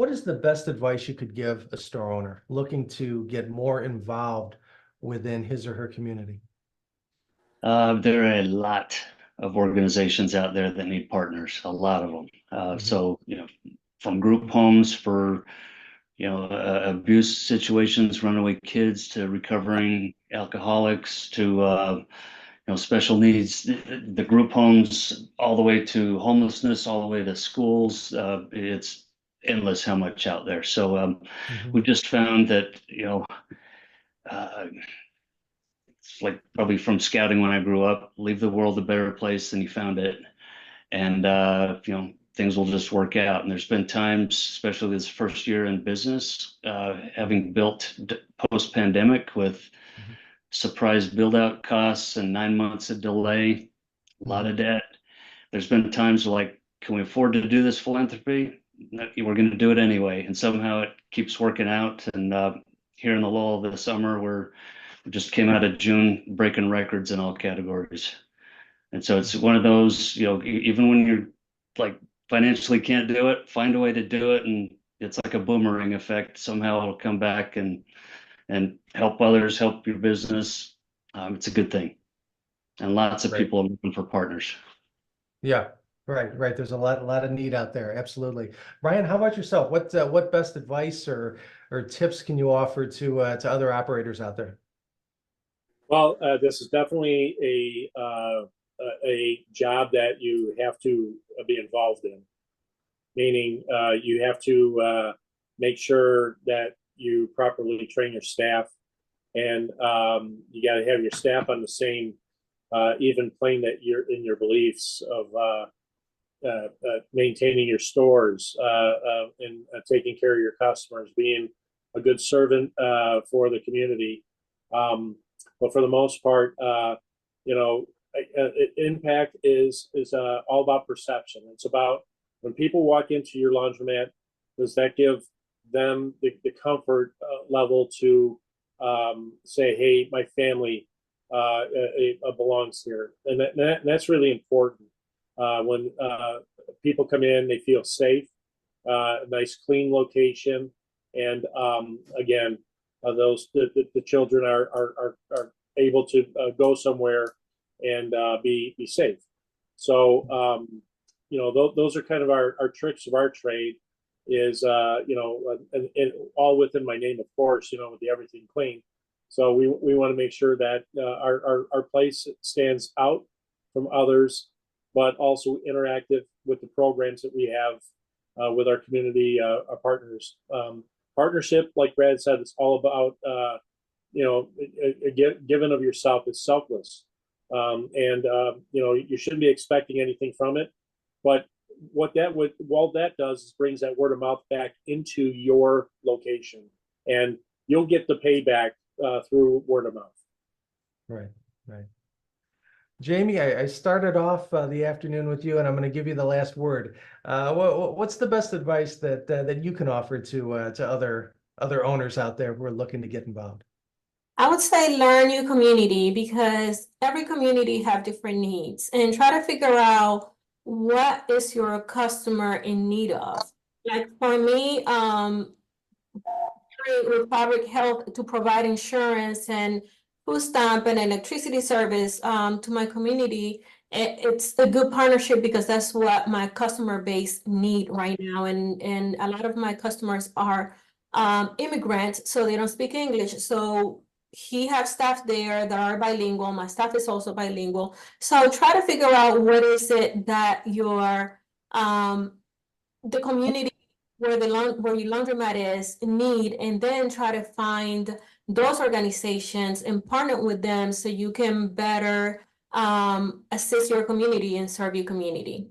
what is the best advice you could give a store owner looking to get more involved within his or her community? There are a lot of organizations out there that need partners, a lot of them. So, from group homes for, abuse situations, runaway kids, to recovering alcoholics, to, special needs, the group homes, all the way to homelessness, all the way to schools. It's endless how much out there. So we've just found that, uh, it's like probably from scouting when I grew up, leave the world a better place than you found it. And, things will just work out. And there's been times, especially this first year in business, having built post-pandemic with surprise build-out costs and 9 months of delay, a lot of debt. There's been times like, can we afford to do this philanthropy? No, we're going to do it anyway. And somehow it keeps working out. And here in the lull of the summer, we just came out of June breaking records in all categories. And so it's one of those, even when you're like financially can't do it, find a way to do it. And it's like a boomerang effect. Somehow it'll come back and help others, help your business. It's a good thing. And lots of people are looking for partners. Yeah, right. There's a lot of need out there. Absolutely. Brian, how about yourself? What best advice or tips can you offer to other operators out there? Well, this is definitely a job that you have to be involved in, meaning you have to make sure that you properly train your staff, and you got to have your staff on the same even plane that you're in your beliefs of maintaining your stores and taking care of your customers, being a good servant for the community. But for the most part, impact is all about perception. It's about when people walk into your laundromat, does that give them the comfort level to say, hey, my family belongs here. And that's really important. When people come in, they feel safe, a nice clean location. And again, the children are able to go somewhere and be safe. So those are kind of our tricks of our trade, is and all within my name, of course, with the everything clean. So we want to make sure that our place stands out from others, but also interactive with the programs that we have with our community our partners. Partnership, like Brad said, it's all about giving of yourself. It's selfless, and you shouldn't be expecting anything from it. But what that does is brings that word of mouth back into your location, and you'll get the payback through word of mouth. Right. Jamie, I started off the afternoon with you, and I'm going to give you the last word. What's the best advice that you can offer to other owners out there who are looking to get involved? I would say learn your community, because every community have different needs, and try to figure out what is your customer in need of. Like for me, with public health to provide insurance and food stamp and electricity service to my community, it's a good partnership, because that's what my customer base need right now. And a lot of my customers are immigrants, so they don't speak English. So he has staff there that are bilingual. My staff is also bilingual. So try to figure out what is it that your the community where your laundromat is need, and then try to find those organizations and partner with them so you can better assist your community and serve your community.